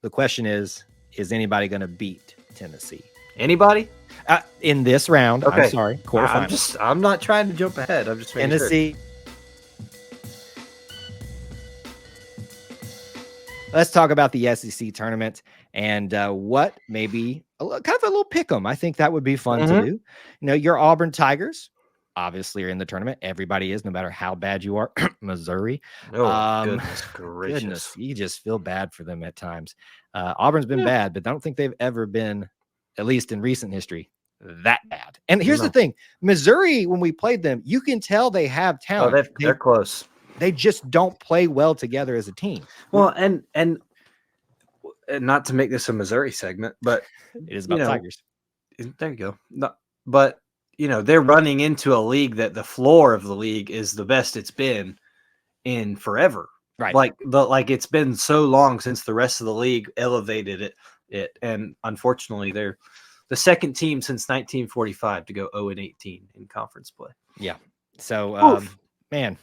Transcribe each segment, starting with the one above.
The question is anybody going to beat Tennessee? Anybody? In this round, okay. I'm sorry, quarterfinals. I'm not trying to jump ahead. I'm just making Tennessee. Sure. Let's talk about the SEC tournament and what maybe kind of a little pick 'em. I think that would be fun to do. Your Auburn Tigers obviously are in the tournament. Everybody is, no matter how bad you are. Missouri. Oh, goodness gracious. Goodness, you just feel bad for them at times. Auburn's been bad, but I don't think they've ever been, at least in recent history, that bad. And here's the thing. Missouri, when we played them, you can tell they have talent. Oh, they're close. They just don't play well together as a team. Well, and not to make this a Missouri segment, but it is about Tigers. There you go. No, but they're running into a league that the floor of the league is the best it's been in forever. Right. Like it's been so long since the rest of the league elevated it. And unfortunately, they're the second team since 1945 to go 0-18 in conference play. Yeah. So, man,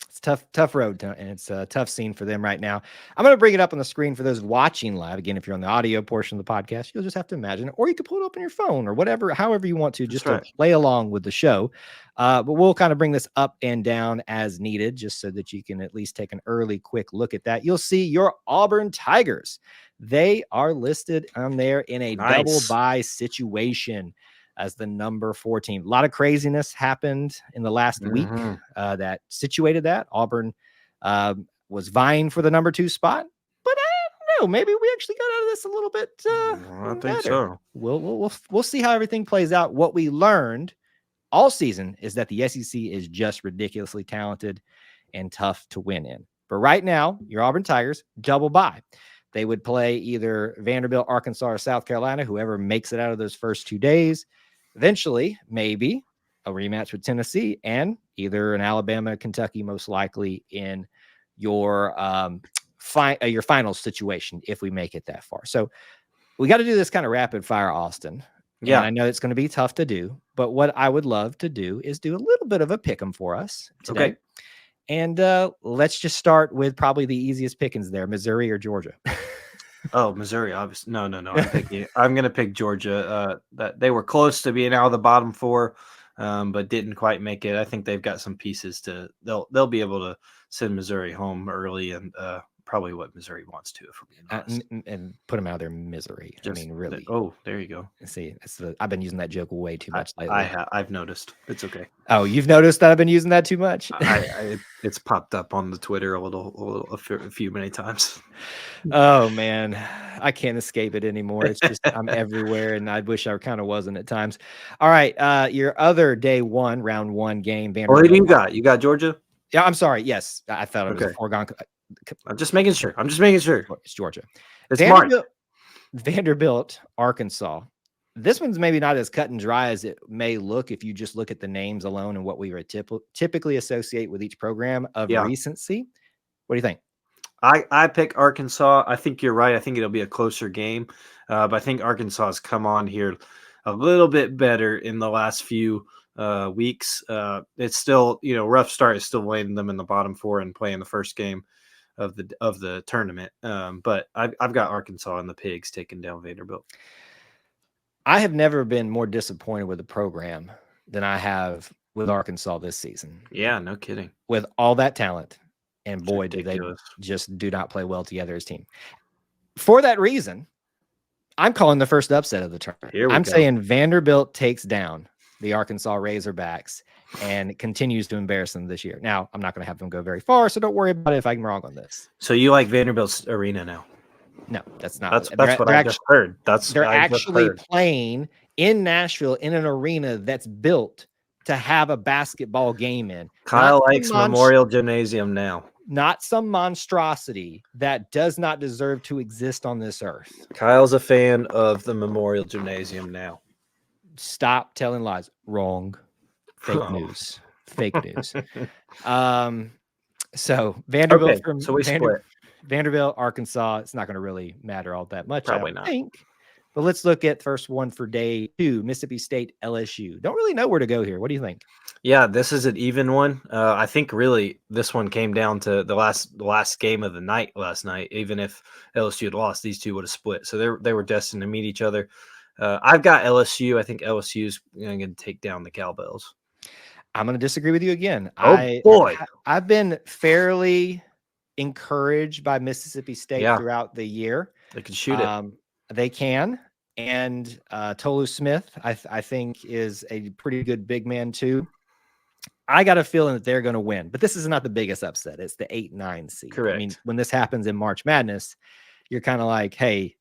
it's tough road, and it's a tough scene for them right now. I'm going to bring it up on the screen for those watching live. Again, if you're on the audio portion of the podcast, you'll just have to imagine it, or you can pull it up on your phone or whatever, however you want to, just to play along with the show. But we'll kind of bring this up and down as needed, just so that you can at least take an early, quick look at that. You'll see your Auburn Tigers. They are listed on there in a double bye situation as the number 4 team. A lot of craziness happened in the last week that situated that. Auburn was vying for the number 2 spot, but I don't know. Maybe we actually got out of this a little bit I think so. We'll see how everything plays out. What we learned all season is that the SEC is just ridiculously talented and tough to win in. But right now, your Auburn Tigers double bye. They would play either Vanderbilt, Arkansas, or South Carolina, whoever makes it out of those first 2 days. Eventually, maybe a rematch with Tennessee and either an Alabama, Kentucky, most likely in your final situation if we make it that far. So we got to do this kind of rapid fire, Austin. Yeah, and I know it's going to be tough to do, but what I would love to do is do a little bit of a pick 'em for us today. Okay. And let's just start with probably the easiest pickings there, Missouri or Georgia. Oh, Missouri, obviously. No. I'm going to pick Georgia. That they were close to being out of the bottom 4, but didn't quite make it. I think they've got some pieces they'll be able to send Missouri home early, and probably what Missouri wants to, if we're being honest. And put them out of their misery. Really. There you go. See, I've been using that joke way too much lately. I've noticed. It's okay. Oh, you've noticed that I've been using that too much? It's popped up on the Twitter a few many times. Oh man, I can't escape it anymore. It's just I'm everywhere, and I wish I kind of wasn't at times. All right, your other round 1 game. What do you got? You got Georgia? Yeah, I'm sorry. Yes, I thought it was a foregone. I'm just making sure. It's Georgia. It's Vanderbilt, Arkansas. This one's maybe not as cut and dry as it may look if you just look at the names alone and what we would typically associate with each program of recency. What do you think? I pick Arkansas. I think you're right. I think it'll be a closer game, but I think Arkansas has come on here a little bit better in the last few weeks. It's still, rough start is still landing them in the bottom 4 and playing the first game of the tournament. But I've got Arkansas and the Pigs taking down Vanderbilt. I have never been more disappointed with the program than I have with Arkansas this season. Yeah, no kidding. With all that talent, and boy, do they just do not play well together as a team. For that reason, I'm calling the first upset of the tournament. I'm saying Vanderbilt takes down the Arkansas Razorbacks and continues to embarrass them this year. Now, I'm not going to have them go very far, so don't worry about it if I'm wrong on this. So you like Vanderbilt's arena now? No, that's not. That's what I just heard. They're actually playing in Nashville in an arena that's built to have a basketball game in. Kyle likes Memorial Gymnasium now. Not some monstrosity that does not deserve to exist on this earth. Kyle's a fan of the Memorial Gymnasium now. Stop telling lies. Wrong. Fake news. Fake news. So Vanderbilt Vanderbilt, Arkansas. It's not going to really matter all that much. Probably I don't think. But let's look at first one for day 2, Mississippi State, LSU. Don't really know where to go here. What do you think? Yeah, this is an even one. I think really this one came down to the last game of the night last night. Even if LSU had lost, these two would have split. So they were destined to meet each other. I've got LSU. I think LSU's going to take down the Cowbells. I'm going to disagree with you again. Oh boy, I've been fairly encouraged by Mississippi State yeah, throughout the year. they can shoot it. Um, they can, and Tolu Smith, I think, is a pretty good big man too. I got a feeling that they're going to win, but this is not the biggest upset. It's the 8-9 seed. I mean, Correct. when this happens in March Madness, you're kind of like, hey,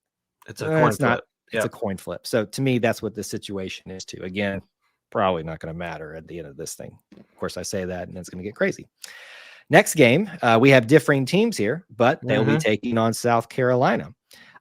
It's a coin it's not. flip. It's Yeah. a coin flip. So to me, that's what the situation is too. Again, probably not going to matter at the end of this thing. Of course, I say that, and it's going to get crazy. Next game, we have differing teams here, but they'll be taking on South Carolina.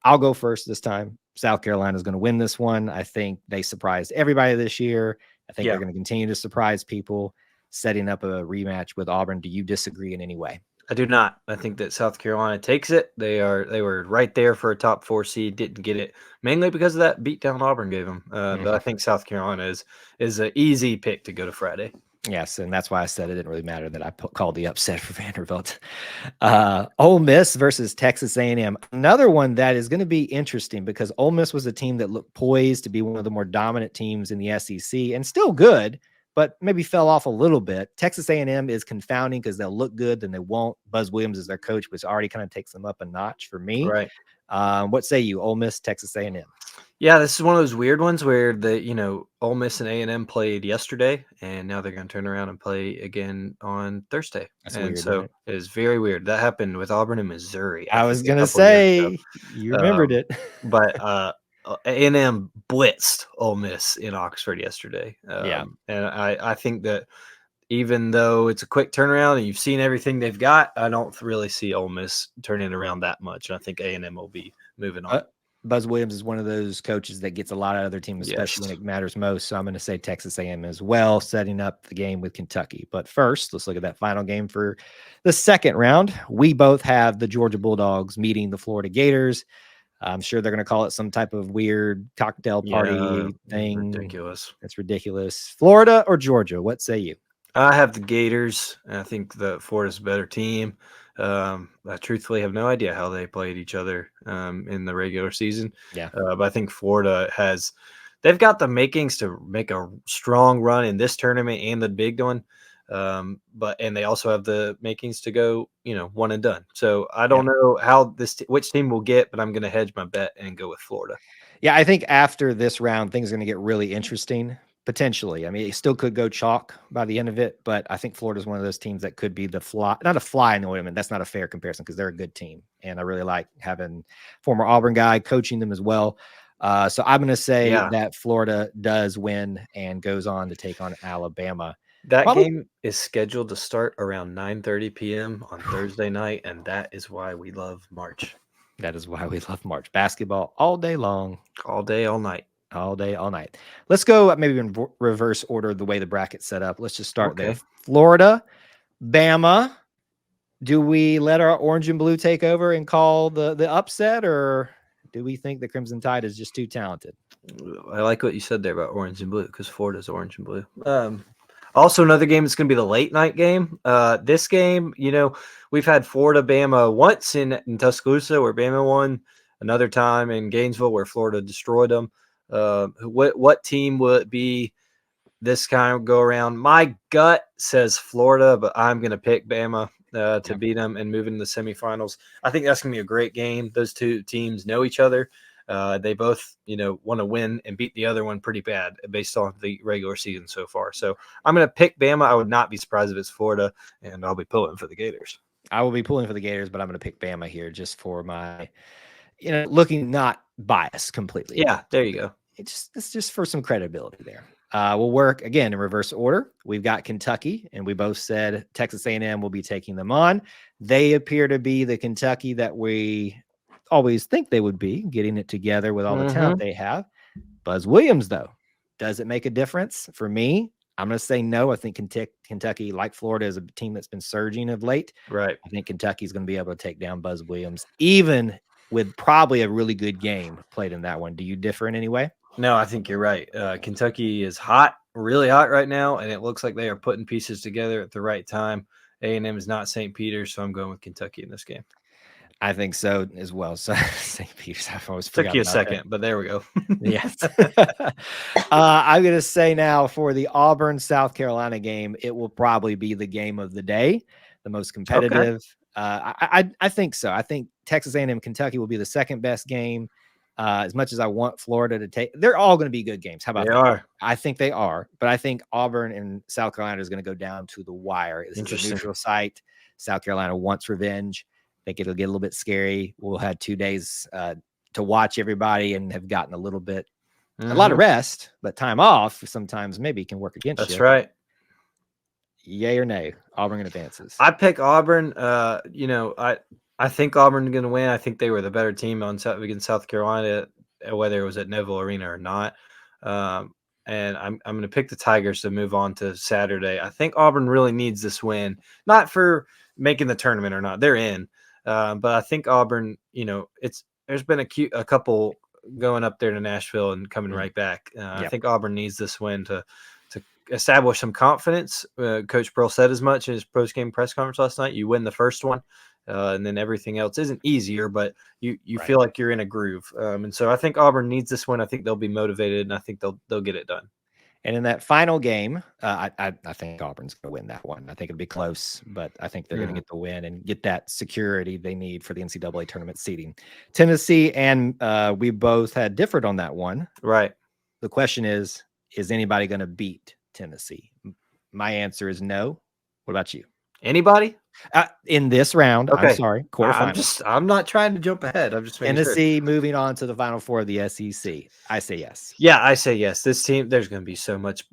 I'll go first this time. South Carolina is going to win this one. I think they surprised everybody this year. I think they're going to continue to surprise people, setting up a rematch with Auburn. Do you disagree in any way? I do not. I think that South Carolina takes it. They were right there for a top 4 seed, didn't get it mainly because of that beatdown Auburn gave them. But I think South Carolina is an easy pick to go to Friday. Yes, and that's why I said it didn't really matter that I called the upset for Vanderbilt. Ole Miss versus Texas A&M. Another one that is going to be interesting because Ole Miss was a team that looked poised to be one of the more dominant teams in the SEC and still good, but maybe fell off a little bit. Texas A&M is confounding because they'll look good, then they won't. Buzz Williams is their coach, which already kind of takes them up a notch for me. Right. What say you, Ole Miss, Texas A&M? Yeah, this is one of those weird ones where Ole Miss and A&M played yesterday, and now they're going to turn around and play again on Thursday. That's and weird, so isn't it? it is very weird. That happened with Auburn and Missouri. I think was a going to couple years ago. say, you remembered it. But A&M blitzed Ole Miss in Oxford yesterday. Yeah. And I think that even though it's a quick turnaround and you've seen everything they've got, I don't really see Ole Miss turning around that much. And I think A&M will be moving on. Buzz Williams is one of those coaches that gets a lot out of their team, especially Yes. when it matters most. So I'm going to say Texas A&M as well, setting up the game with Kentucky. But first, let's look at that final game for the second round. We both have the Georgia Bulldogs meeting the Florida Gators. I'm sure they're going to call it some type of weird cocktail party thing. Ridiculous. It's ridiculous. Florida or Georgia? What say you? I have the Gators. And I think that Florida's a better team. I truthfully have no idea how they played each other in the regular season. Yeah. But I think Florida they've got the makings to make a strong run in this tournament and the big one. And they also have the makings to go, one and done. So I don't know how which team will get, but I'm going to hedge my bet and go with Florida. Yeah, I think after this round, things are going to get really interesting. Potentially. I mean, it still could go chalk by the end of it, but I think Florida's one of those teams that could be not a fly in the ointment. That's not a fair comparison because they're a good team. And I really like having former Auburn guy coaching them as well. So I'm going to say that Florida does win and goes on to take on Alabama. That game is scheduled to start around 9:30 p.m. on Thursday night, and that is why we love March. That is why we love March. Basketball all day long. All day, all night. All day, all night. Let's go maybe in reverse order the way the bracket's set up. Let's just start there. Florida, Bama. Do we let our orange and blue take over and call the upset, or do we think the Crimson Tide is just too talented? I like what you said there about orange and blue because Florida's orange and blue. Also, another game that's going to be the late night game. This game, we've had Florida, Bama once in Tuscaloosa where Bama won, another time in Gainesville where Florida destroyed them. What team would be this kind of go around? My gut says Florida, but I'm going to pick Bama to beat them and move into the semifinals. I think that's going to be a great game. Those two teams know each other. They both, want to win and beat the other one pretty bad based on the regular season so far. So I'm going to pick Bama. I would not be surprised if it's Florida, and I'll be pulling for the Gators. I will be pulling for the Gators, but I'm going to pick Bama here just for my, looking not biased completely. Yeah, there you go. It's just for some credibility there. We'll work again in reverse order. We've got Kentucky, and we both said Texas A&M will be taking them on. They appear to be the Kentucky that we always think they would be, getting it together with all the talent they have. Buzz Williams, though, does it make a difference? For me, I'm going to say no. I think Kentucky, like Florida, is a team that's been surging of late. Right. I think Kentucky's going to be able to take down Buzz Williams, even with probably a really good game played in that one. Do you differ in any way? No, I think you're right. Kentucky is hot. really hot right now, and it looks like they are putting pieces together at the right time. A&M is not St. Peter's, so I'm going with Kentucky in this game. I think so as well. So St. Peter's, I've always Took forgot you a about that. second, but there we go. Yes. I'm going to say now for the Auburn, South Carolina game, it will probably be the game of the day, the most Okay. competitive. I think so. I think Texas A&M, Kentucky will be the second best game. As much as I want Florida to take, they're all going to be good games. How about They that? are. I think they are, but I think Auburn and South Carolina is going to go down to the wire. This is a Interesting. neutral site. South Carolina wants revenge. I think it'll get a little bit scary. We'll have 2 days to watch everybody and have gotten a lot of rest, but time off sometimes maybe can work against you. That's right. Yay or nay? Auburn advances. I pick Auburn. I think Auburn's going to win. I think they were the better team against South Carolina, whether it was at Neville Arena or not. And I'm going to pick the Tigers to move on to Saturday. I think Auburn really needs this win, not for making the tournament or not. They're in, but I think Auburn. There's been a couple going up there to Nashville and coming right back. I think Auburn needs this win to establish some confidence. Coach Pearl said as much in his post-game press conference last night. You win the first one, and then everything else isn't easier, but you feel like you're in a groove. And so I think Auburn needs this win. I think they'll be motivated, and I think they'll get it done. And in that final game, I think Auburn's going to win that one. I think it'll be close, but I think they're going to get the win and get that security they need for the NCAA tournament seeding. Tennessee and we both had differed on that one. Right. The question is anybody going to beat Tennessee? My answer is no. What about you? Anybody? In this round, okay. I'm sorry, quarterfinals. I'm not trying to jump ahead. I'm just making Tennessee moving on to the Final Four of the SEC. I say yes. Yeah, I say yes. This team, there's going to be so much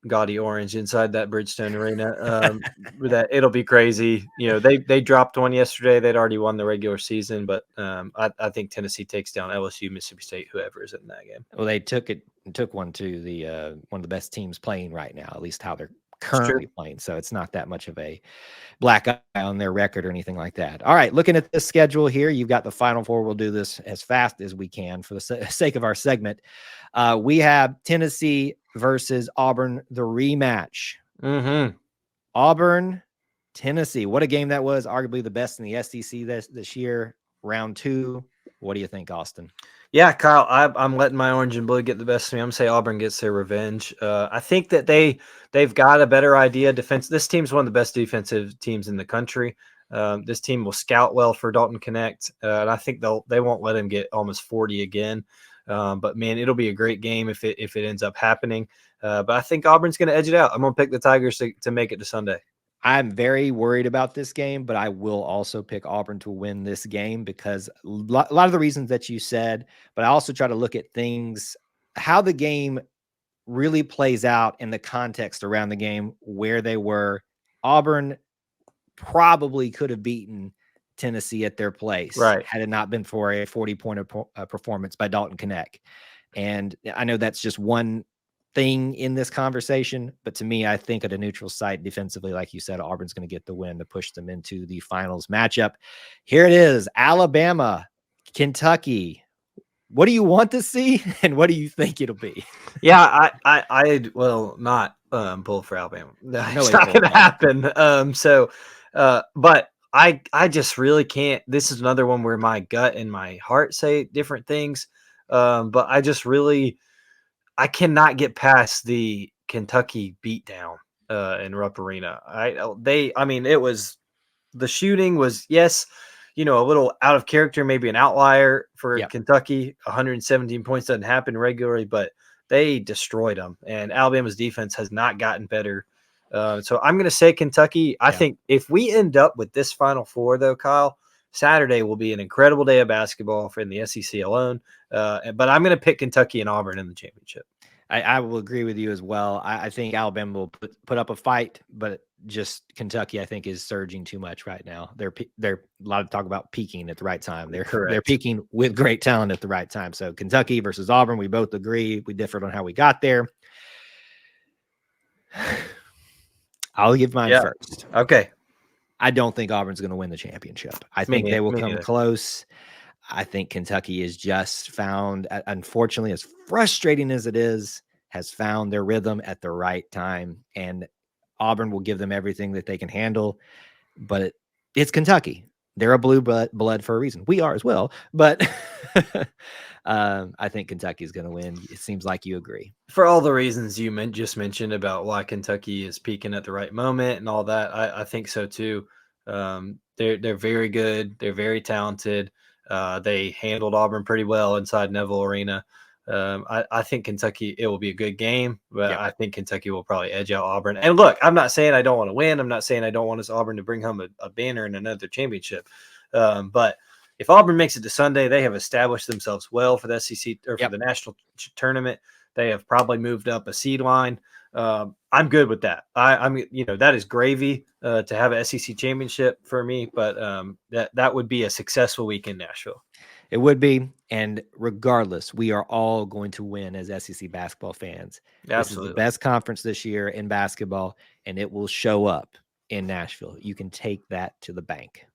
gaudy orange inside that Bridgestone Arena that it'll be crazy. They dropped one yesterday. They'd already won the regular season, but I think Tennessee takes down LSU, Mississippi State, whoever is in that game. Well, they took one to the one of the best teams playing right now, at least how they're currently playing. So it's not that much of a black eye on their record or anything like that. All right, looking at this schedule here, you've got the Final Four. We'll do this as fast as we can for the sake of our segment. We have Tennessee versus Auburn, the rematch. Auburn, Tennessee. What a game that was. Arguably the best in the SEC this year. Round 2. What do you think, Austin? Yeah, Kyle, I'm letting my orange and blue get the best of me. I'm going to say Auburn gets their revenge. I think that they've got a better idea. This team's one of the best defensive teams in the country. This team will scout well for Dalton Connect, and I think they won't let him get almost 40 again. But man, it'll be a great game if it ends up happening. But I think Auburn's going to edge it out. I'm going to pick the Tigers to make it to Sunday. I'm very worried about this game, but I will also pick Auburn to win this game because a lot of the reasons that you said, but I also try to look at things, how the game really plays out in the context around the game, where they were. Auburn probably could have beaten Tennessee at their place had it not been for a 40-point performance by Dalton Connect. And I know that's just one thing in this conversation, but to me, I think at a neutral site defensively, like you said, Auburn's going to get the win to push them into the finals matchup. Here it is, Alabama, Kentucky. What do you want to see, and what do you think it'll be? Yeah, I will not pull for Alabama. It's not going to happen. But I just really can't. This is another one where my gut and my heart say different things. But I cannot get past the Kentucky beatdown in Rupp Arena. It was, the shooting was, yes, a little out of character, maybe an outlier for Kentucky. 117 points doesn't happen regularly, but they destroyed them. And Alabama's defense has not gotten better. So I'm going to say Kentucky. I think if we end up with this Final Four, though, Kyle, Saturday will be an incredible day of basketball in the SEC alone. But I'm going to pick Kentucky and Auburn in the championship. I will agree with you as well. I think Alabama will put up a fight, but just Kentucky, I think, is surging too much right now. They're a lot of talk about peaking at the right time. They're peaking with great talent at the right time. So Kentucky versus Auburn, we both agree. We differed on how we got there. I'll give mine first. Okay. I don't think Auburn's going to win the championship. I think they will come close. I think Kentucky is just found, unfortunately, as frustrating as it is, has found their rhythm at the right time, and Auburn will give them everything that they can handle. But it's Kentucky. They're a blue blood for a reason. We are as well, but I think Kentucky is going to win. It seems like you agree. For all the reasons you just mentioned about why Kentucky is peaking at the right moment and all that, I think so too. They're very good. They're very talented. They handled Auburn pretty well inside Neville Arena. I think Kentucky, it will be a good game, but Yep. I think Kentucky will probably edge out Auburn. And look, I'm not saying I don't want to win. I'm not saying I don't want us Auburn to bring home a banner and another championship. But if Auburn makes it to Sunday, they have established themselves well for the SEC or for the national tournament. They have probably moved up a seed line. I'm good with that. I'm that is gravy to have a SEC championship for me, but that would be a successful week in Nashville. It would be. And regardless, we are all going to win as SEC basketball fans. Absolutely. This is the best conference this year in basketball, and it will show up in Nashville. You can take that to the bank.